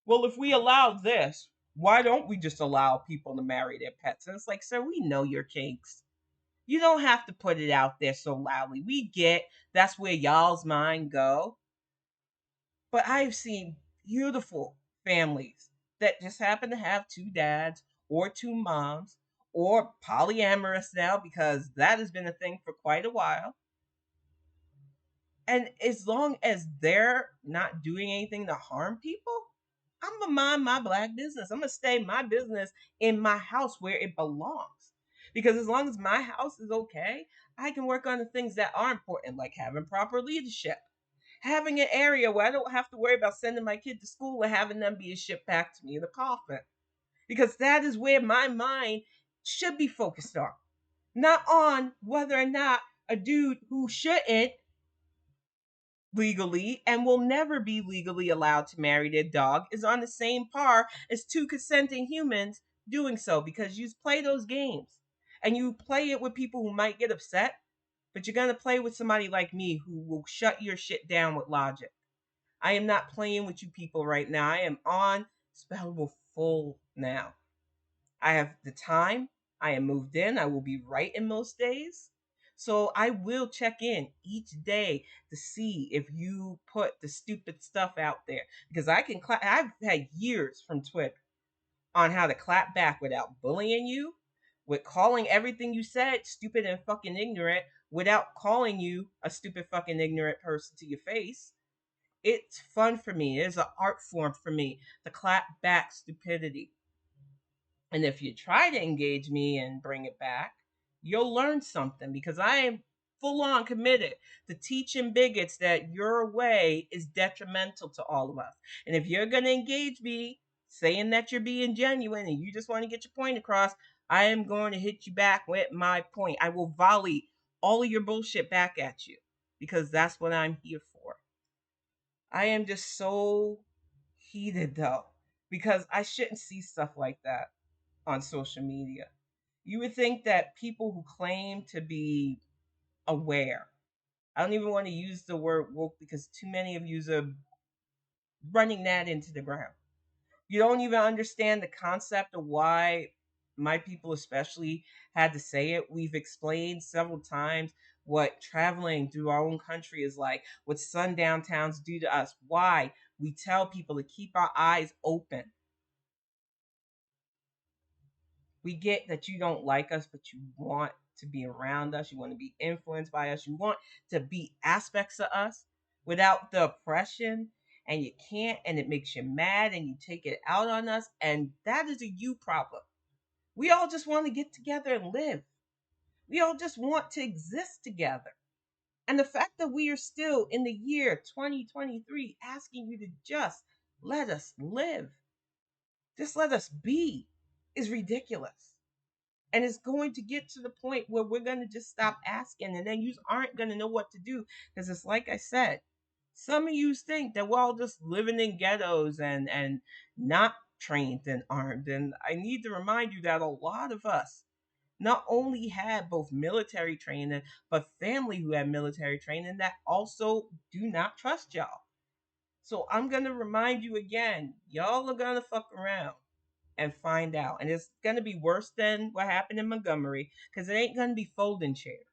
Well, if we allow this, why don't we just allow people to marry their pets? And it's like, sir, we know your kinks. You don't have to put it out there so loudly. We get that's where y'all's mind go. But I've seen beautiful families that just happen to have two dads or two moms or polyamorous now because that has been a thing for quite a while. And as long as they're not doing anything to harm people, I'm gonna mind my black business. I'm gonna stay my business in my house where it belongs. Because as long as my house is okay, I can work on the things that are important, like having proper leadership, having an area where I don't have to worry about sending my kid to school and having them be shipped back to me in a coffin. Because that is where my mind should be focused on, not on whether or not a dude who shouldn't legally and will never be legally allowed to marry their dog is on the same par as two consenting humans doing so because you play those games and you play it with people who might get upset, but you're going to play with somebody like me who will shut your shit down with logic. I am not playing with you people right now. I am on spellable full now. I have the time. I am moved in. I will be right in most days. So I will check in each day to see if you put the stupid stuff out there because I can. I've had years from Twitter on how to clap back without bullying you, with calling everything you said stupid and fucking ignorant, without calling you a stupid fucking ignorant person to your face. It's fun for me. It's an art form for me to clap back stupidity. And if you try to engage me and bring it back, you'll learn something because I am full on committed to teaching bigots that your way is detrimental to all of us. And if you're going to engage me saying that you're being genuine and you just want to get your point across, I am going to hit you back with my point. I will volley all of your bullshit back at you because that's what I'm here for. I am just so heated though because I shouldn't see stuff like that on social media. You would think that people who claim to be aware, I don't even want to use the word woke because too many of you are running that into the ground. You don't even understand the concept of why my people, especially, had to say it. We've explained several times what traveling through our own country is like, what sundown towns do to us, why we tell people to keep our eyes open. We get that you don't like us, but you want to be around us. You want to be influenced by us. You want to be aspects of us without the oppression. And you can't, and it makes you mad, and you take it out on us. And that is a you problem. We all just want to get together and live. We all just want to exist together. And the fact that we are still in the year 2023 asking you to just let us live, just let us be, is ridiculous. And it's going to get to the point where we're going to just stop asking and then you aren't going to know what to do because it's like I said, some of you think that we're all just living in ghettos and not trained and armed, and I need to remind you that a lot of us not only had both military training but family who had military training that also do not trust y'all. So I'm going to remind you again, y'all are going to fuck around and find out. And it's going to be worse than what happened in Montgomery because it ain't going to be folding chairs.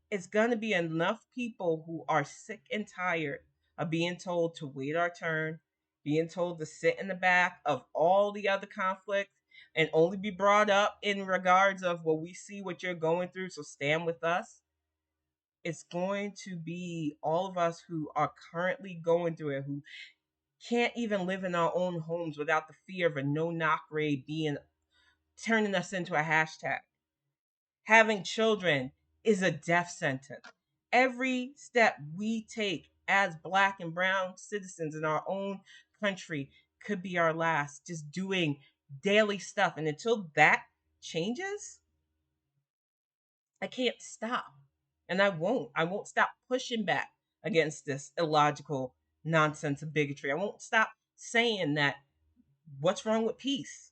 It's going to be enough people who are sick and tired of being told to wait our turn, being told to sit in the back of all the other conflicts and only be brought up in regards of, well, we see what you're going through, so stand with us. It's going to be all of us who are currently going through it, who can't even live in our own homes without the fear of a no knock raid being turning us into a hashtag. Having children is a death sentence. Every step we take as black and brown citizens in our own country could be our last, just doing daily stuff. And until that changes, I can't stop. And I won't. I won't stop pushing back against this illogical nonsense of bigotry. I won't stop saying that what's wrong with peace?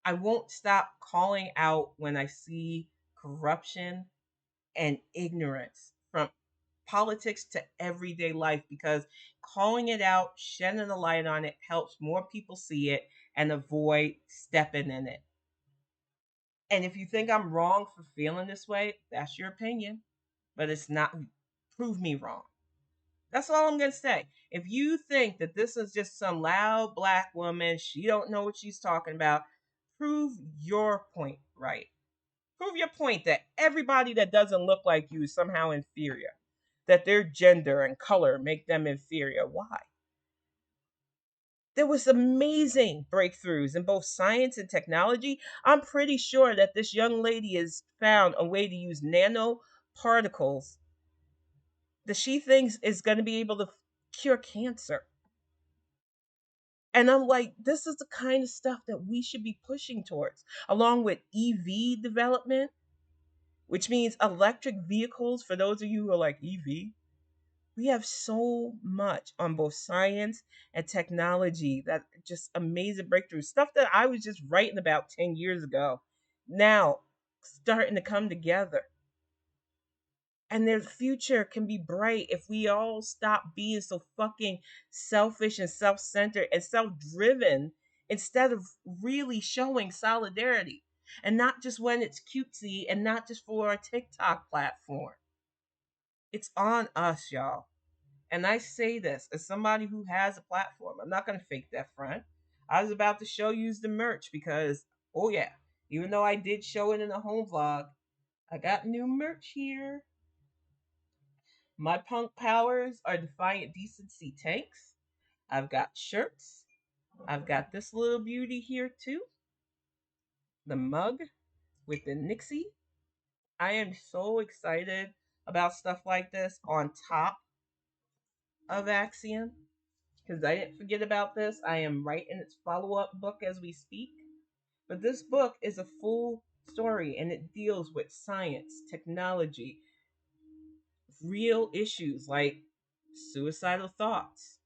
I won't stop calling out when I see corruption and ignorance from politics to everyday life, because calling it out, shedding a light on it helps more people see it and avoid stepping in it. And if you think I'm wrong for feeling this way, that's your opinion, but it's not. Prove me wrong. That's all I'm going to say. If you think that this is just some loud black woman, she don't know what she's talking about, prove your point right. Prove your point that everybody that doesn't look like you is somehow inferior, that their gender and color make them inferior. Why? There was amazing breakthroughs in both science and technology. I'm pretty sure that this young lady has found a way to use nanoparticles that she thinks is going to be able to cure cancer. And I'm like, this is the kind of stuff that we should be pushing towards, along with EV development, which means electric vehicles. For those of you who are like, EV, we have so much on both science and technology that just amazing breakthroughs, stuff that I was just writing about 10 years ago, now starting to come together. And their future can be bright if we all stop being so fucking selfish and self-centered and self-driven, instead of really showing solidarity, and not just when it's cutesy and not just for our TikTok platform. It's on us, y'all. And I say this as somebody who has a platform. I'm not going to fake that front. I was about to show you the merch because, oh yeah, even though I did show it in a home vlog, I got new merch here. My punk powers are Defiant Decency tanks. I've got shirts. I've got this little beauty here too. The mug with the Nixie. I am so excited about stuff like this on top of Axiom, because I didn't forget about this. I am writing its follow up book as we speak. But this book is a full story and it deals with science, technology, real issues like suicidal thoughts,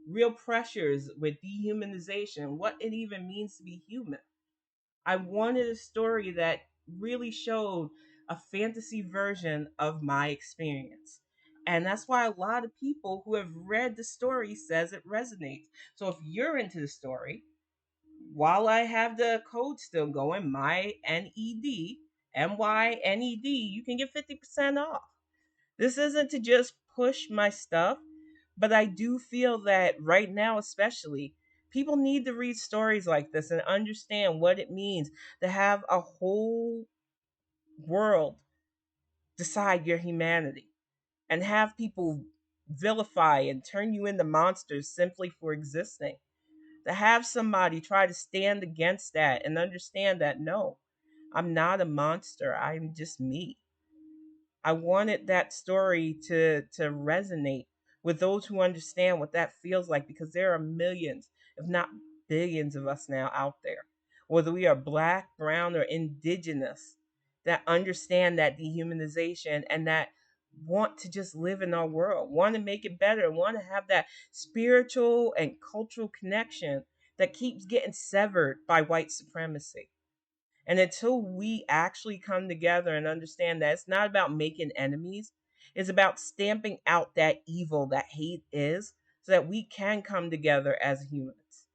real pressures with dehumanization, what it even means to be human. I wanted a story that really showed a fantasy version of my experience. And that's why a lot of people who have read the story says it resonates. So if you're into the story, while I have the code still going, my NED, MYNED, you can get 50% off. This isn't to just push my stuff, but I do feel that right now, especially, people need to read stories like this and understand what it means to have a whole world decide your humanity and have people vilify and turn you into monsters simply for existing. To have somebody try to stand against that and understand that no, I'm not a monster, I'm just me. I wanted that story to resonate with those who understand what that feels like, because there are millions, if not billions, of us now out there, whether we are black, brown, or indigenous, that understand that dehumanization and that want to just live in our world, want to make it better, want to have that spiritual and cultural connection that keeps getting severed by white supremacy. And until we actually come together and understand that it's not about making enemies, it's about stamping out that evil that hate is, so that we can come together as humans.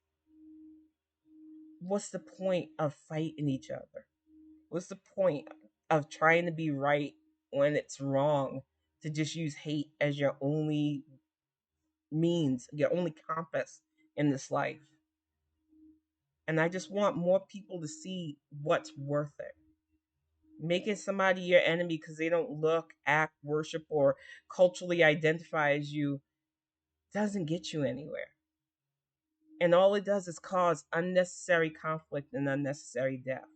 What's the point of fighting each other? What's the point of trying to be right when it's wrong to just use hate as your only means, your only compass in this life. And I just want more people to see what's worth it. Making somebody your enemy because they don't look, act, worship, or culturally identify as you doesn't get you anywhere. And all it does is cause unnecessary conflict and unnecessary death.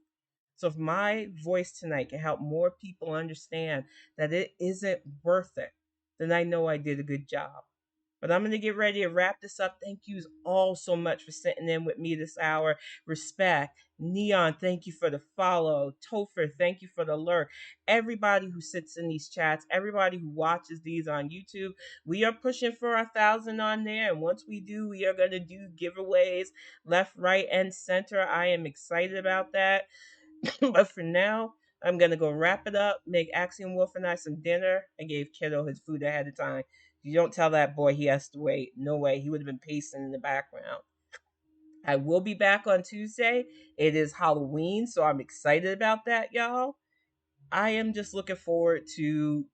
So if my voice tonight can help more people understand that it isn't worth it, then I know I did a good job. But I'm going to get ready to wrap this up. Thank you all so much for sitting in with me this hour. Respect. Neon, thank you for the follow. Topher, thank you for the lurk. Everybody who sits in these chats, everybody who watches these on YouTube, we are pushing for 1,000 on there. And once we do, we are going to do giveaways left, right, and center. I am excited about that. But for now, I'm gonna go wrap it up, make Axiom Wolf and I some dinner. I gave Kiddo his food ahead of time. You don't tell that boy he has to wait. No way. He would have been pacing in the background. I will be back on Tuesday. It is Halloween, so I'm excited about that, y'all. I am just looking forward to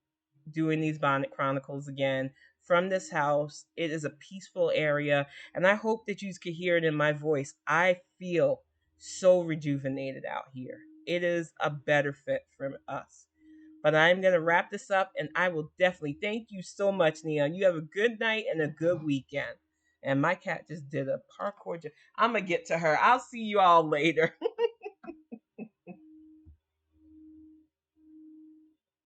doing these Bonnet Chronicles again from this house. It is a peaceful area, and I hope that you can hear it in my voice. I feel so rejuvenated out here. It is a better fit for us. But I'm going to wrap this up, and I will definitely thank you so much, Neon. You have a good night and a good weekend. And my cat just did a parkour. I'm going to get to her. I'll see you all later.